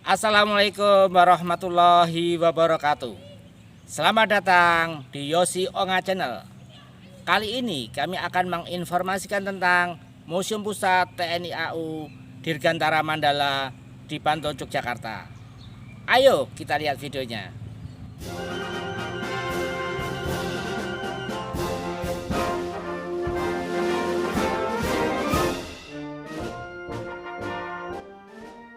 Assalamualaikum warahmatullahi wabarakatuh. Selamat datang di Yosi Onga Channel. Kali ini kami akan menginformasikan tentang Museum Pusat TNI AU Dirgantara Mandala di Bantul, Yogyakarta. Ayo kita lihat videonya.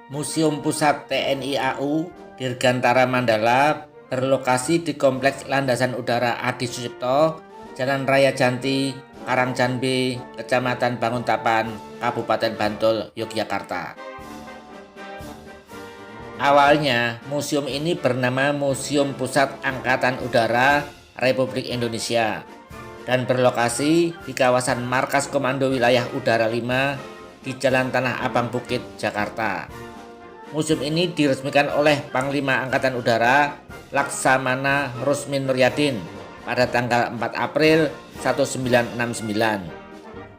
Museum Pusat TNI AU Dirgantara Mandala berlokasi di Kompleks Landasan Udara Adi Sucipto, Jalan Raya Janti, Karangjan B, Kecamatan Banguntapan, Kabupaten Bantul, Yogyakarta. Awalnya, museum ini bernama Museum Pusat Angkatan Udara Republik Indonesia dan berlokasi di kawasan Markas Komando Wilayah Udara 5 di Jalan Tanah Abang Bukit, Jakarta. Museum ini diresmikan oleh Panglima Angkatan Udara Laksamana Rusmin Nuryadin pada tanggal 4 April 1969.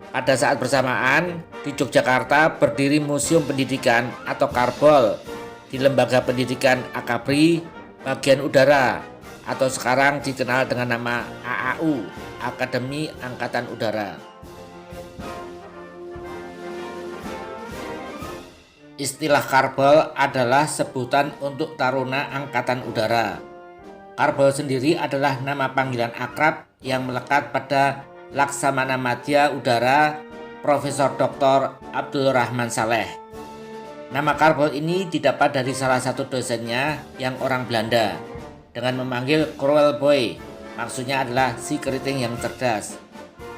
Pada saat bersamaan, di Yogyakarta berdiri Museum Pendidikan atau Karbol di Lembaga Pendidikan Akabri Bagian Udara atau sekarang dikenal dengan nama AAU, Akademi Angkatan Udara. Istilah Karbol adalah sebutan untuk Taruna Angkatan Udara. Karbol sendiri adalah nama panggilan akrab yang melekat pada Laksamana Madya Udara Profesor Dr. Abdul Rahman Saleh. Nama Karbol ini didapat dari salah satu dosennya yang orang Belanda dengan memanggil Cruel Boy, maksudnya adalah si keriting yang cerdas.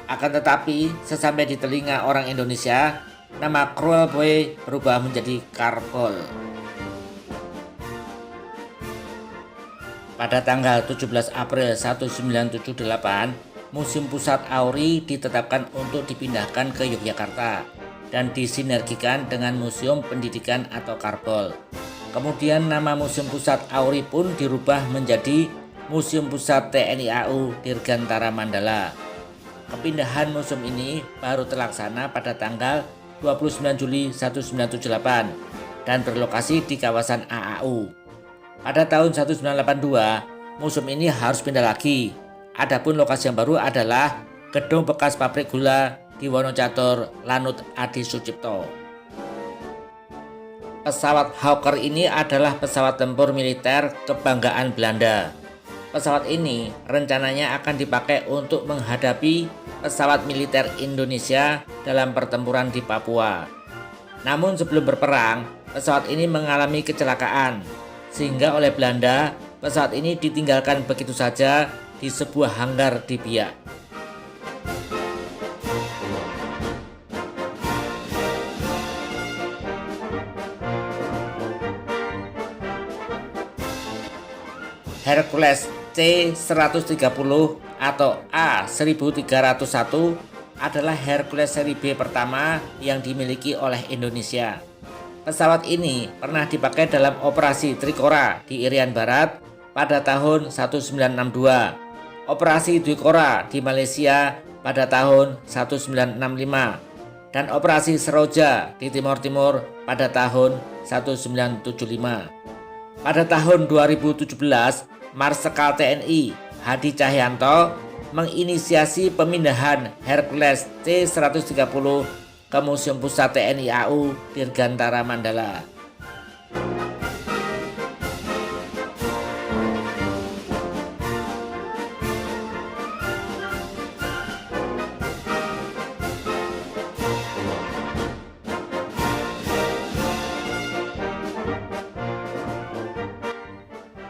Akan tetapi sesampai di telinga orang Indonesia, nama Cruel Boy berubah menjadi Karbol. Pada tanggal 17 April 1978, Museum Pusat AURI ditetapkan untuk dipindahkan ke Yogyakarta dan disinergikan dengan Museum Pendidikan atau Karbol. Kemudian nama Museum Pusat AURI pun dirubah menjadi Museum Pusat TNI AU Dirgantara Mandala. Kepindahan museum ini baru terlaksana pada tanggal 29 Juli 1978 dan berlokasi di kawasan AAU. Pada tahun 1982, museum ini harus pindah lagi. Adapun lokasi yang baru adalah gedung bekas pabrik gula di Wonocatur, Lanut Adi Sucipto. Pesawat Hawker ini adalah pesawat tempur militer kebanggaan Belanda. Pesawat ini rencananya akan dipakai untuk menghadapi pesawat militer Indonesia dalam pertempuran di Papua. Namun sebelum berperang, pesawat ini mengalami kecelakaan, sehingga oleh Belanda, pesawat ini ditinggalkan begitu saja di sebuah hanggar di Biak. Hercules C-130 atau A-1301 adalah Hercules seri B pertama yang dimiliki oleh Indonesia. Pesawat ini pernah dipakai dalam operasi Trikora di Irian Barat pada tahun 1962, operasi Dwikora di Malaysia pada tahun 1965, dan operasi Seroja di Timur Timur pada tahun 1975. Pada tahun 2017, Marsekal TNI Hadi Cahyanto menginisiasi pemindahan Hercules C-130 ke Museum Pusat TNI AU Dirgantara Mandala.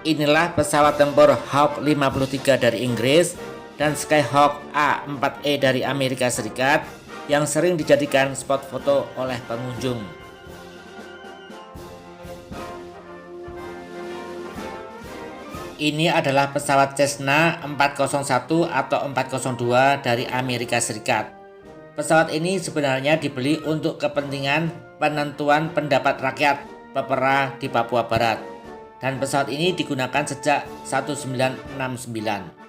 Inilah pesawat tempur Hawk 53 dari Inggris dan Skyhawk A-4E dari Amerika Serikat yang sering dijadikan spot foto oleh pengunjung. Ini adalah pesawat Cessna 401 atau 402 dari Amerika Serikat. Pesawat ini sebenarnya dibeli untuk kepentingan penentuan pendapat rakyat pepera di Papua Barat. Dan pesawat ini digunakan sejak 1969.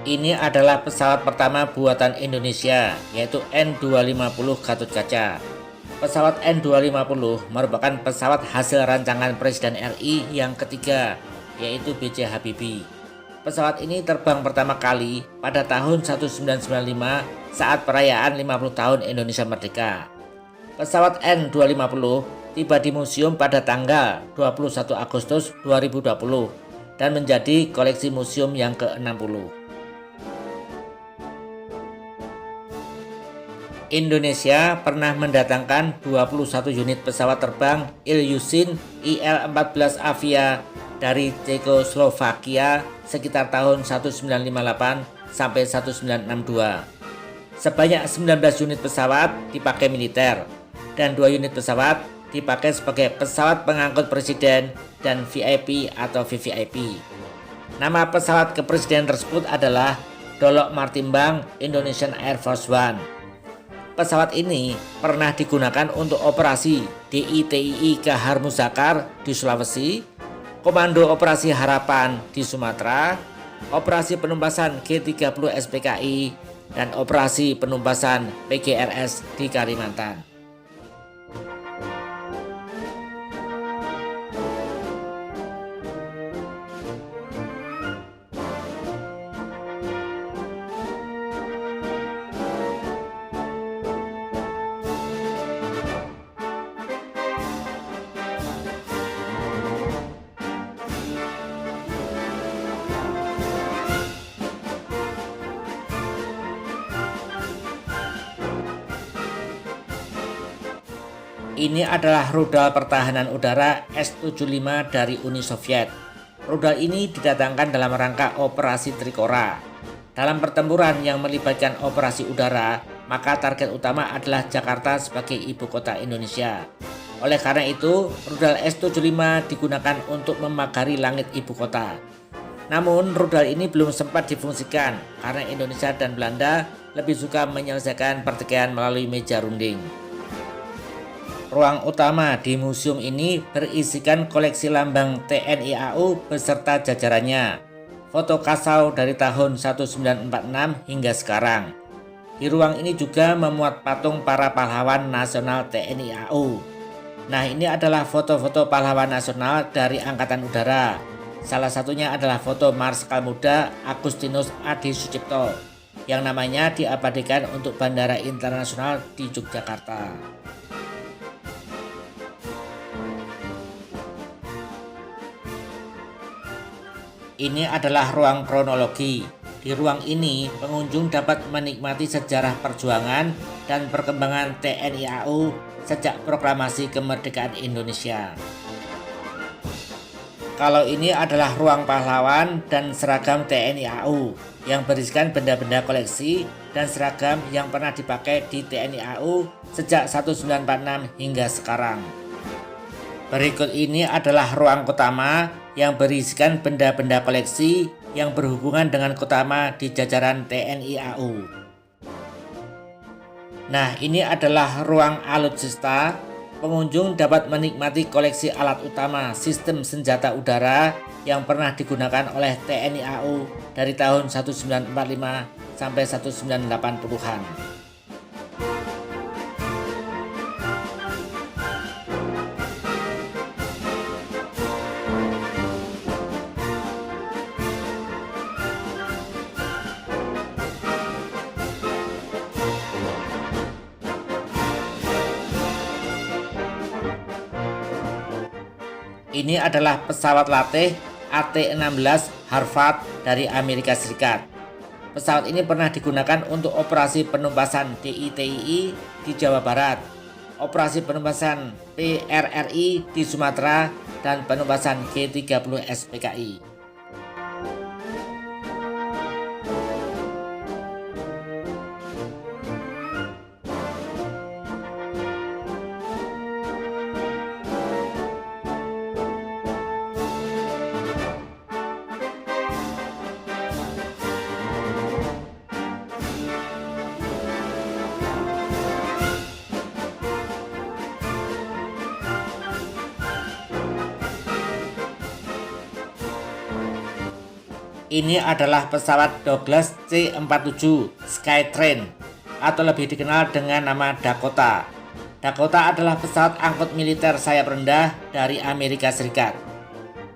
Ini adalah pesawat pertama buatan Indonesia, yaitu N250 Gatot Kaca. Pesawat N250 merupakan pesawat hasil rancangan Presiden RI yang ketiga, yaitu B.J. Habibie. Pesawat ini terbang pertama kali pada tahun 1995 saat perayaan 50 tahun Indonesia Merdeka. Pesawat N250 tiba di museum pada tanggal 21 Agustus 2020 dan menjadi koleksi museum yang ke-60. Indonesia pernah mendatangkan 21 unit pesawat terbang Ilyushin IL-14 Avia dari Cekoslovakia sekitar tahun 1958 sampai 1962. Sebanyak 19 unit pesawat dipakai militer dan 2 unit pesawat dipakai sebagai pesawat pengangkut presiden dan VIP atau VVIP. Nama pesawat kepresiden tersebut adalah Dolok Martimbang Indonesian Air Force One. Pesawat ini pernah digunakan untuk operasi DITII Kahar Muzakar di Sulawesi, Komando Operasi Harapan di Sumatera, Operasi Penumpasan G30 SPKI, dan Operasi Penumpasan PGRS di Kalimantan. Ini adalah rudal pertahanan udara S-75 dari Uni Soviet. Rudal ini didatangkan dalam rangka Operasi Trikora. Dalam pertempuran yang melibatkan operasi udara, maka target utama adalah Jakarta sebagai ibu kota Indonesia. Oleh karena itu, rudal S-75 digunakan untuk memagari langit ibu kota. Namun, rudal ini belum sempat difungsikan karena Indonesia dan Belanda lebih suka menyelesaikan pertikaian melalui meja runding. Ruang utama di museum ini berisikan koleksi lambang TNI AU beserta jajarannya, foto kasau dari tahun 1946 hingga sekarang. Di ruang ini juga memuat patung para pahlawan nasional TNI AU. Nah, ini adalah foto-foto pahlawan nasional dari Angkatan Udara. Salah satunya adalah foto Marskal Muda Agustinus Adi Sucipto yang namanya diabadikan untuk Bandara Internasional di Yogyakarta. Ini adalah ruang kronologi. Di ruang ini, pengunjung dapat menikmati sejarah perjuangan dan perkembangan TNI AU sejak proklamasi kemerdekaan Indonesia. Kalau ini adalah ruang pahlawan dan seragam TNI AU yang berisikan benda-benda koleksi dan seragam yang pernah dipakai di TNI AU sejak 1946 hingga sekarang. Berikut ini adalah ruang Kotama yang berisikan benda-benda koleksi yang berhubungan dengan Kotama di jajaran TNI AU. Nah, ini adalah ruang Alutsista. Pengunjung dapat menikmati koleksi alat utama sistem senjata udara yang pernah digunakan oleh TNI AU dari tahun 1945 sampai 1980-an. Ini adalah pesawat latih AT-16 Harvard dari Amerika Serikat. Pesawat ini pernah digunakan untuk operasi penumpasan DITII di Jawa Barat, operasi penumpasan PRRI di Sumatera, dan penumpasan G30 SPKI. Ini adalah pesawat Douglas C-47 Skytrain atau lebih dikenal dengan nama Dakota. Dakota adalah pesawat angkut militer sayap rendah dari Amerika Serikat.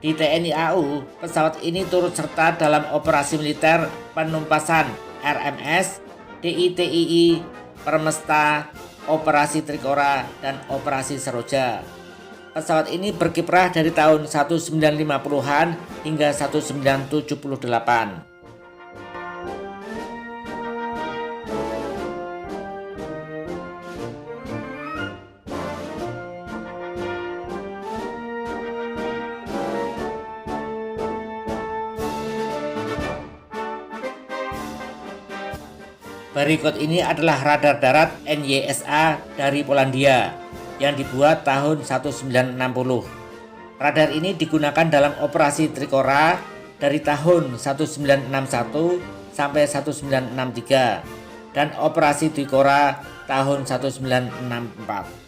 Di TNI AU, pesawat ini turut serta dalam operasi militer penumpasan RMS, DITII, Permesta, Operasi Trikora, dan Operasi Seroja. Pesawat ini berkiprah dari tahun 1950-an hingga 1978. Berikut ini adalah radar darat NYSA dari Polandia yang dibuat tahun 1960. Radar ini digunakan dalam operasi Trikora dari tahun 1961 sampai 1963 dan operasi Trikora tahun 1964.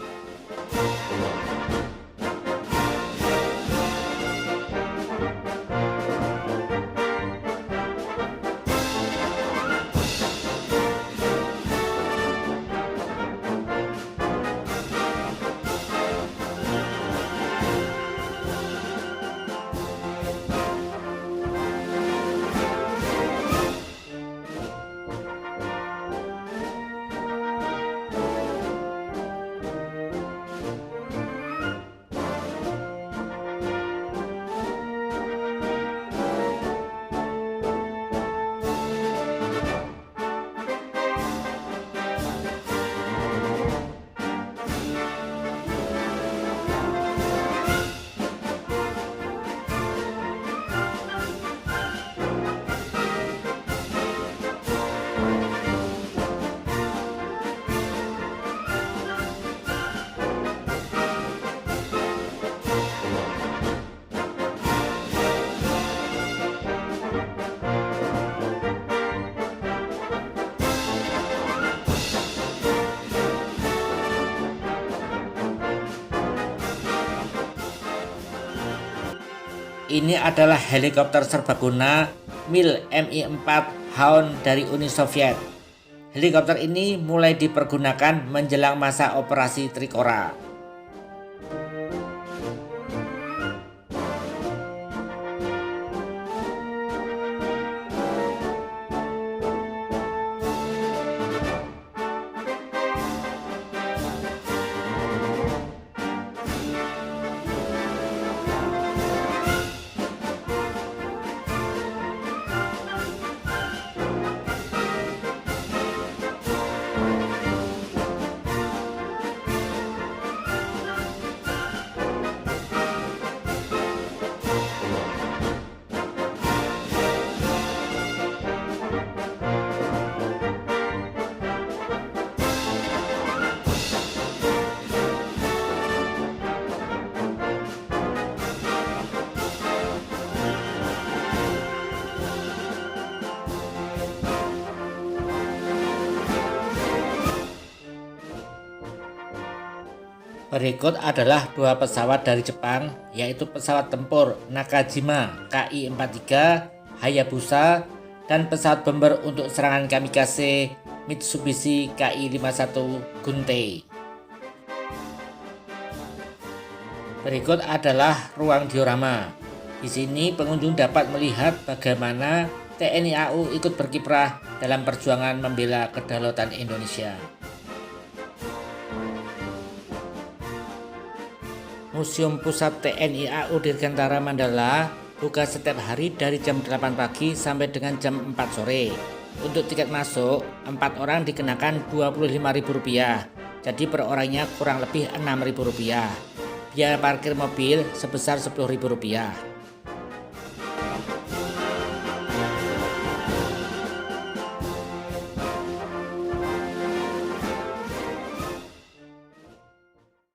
Ini adalah helikopter serbaguna Mi-4 Hound dari Uni Soviet. Helikopter ini mulai dipergunakan menjelang masa operasi Trikora. Berikut adalah dua pesawat dari Jepang, yaitu pesawat tempur Nakajima Ki-43 Hayabusa dan pesawat bomber untuk serangan kamikaze Mitsubishi Ki-51 Guntei. Berikut adalah ruang diorama. Di sini pengunjung dapat melihat bagaimana TNI AU ikut berkiprah dalam perjuangan membela kedaulatan Indonesia. Museum Pusat TNI AU Dirgantara Mandala buka setiap hari dari jam 8 pagi sampai dengan jam 4 sore. Untuk tiket masuk, 4 orang dikenakan Rp25.000, jadi per orangnya kurang lebih Rp6.000. Biaya parkir mobil sebesar Rp10.000.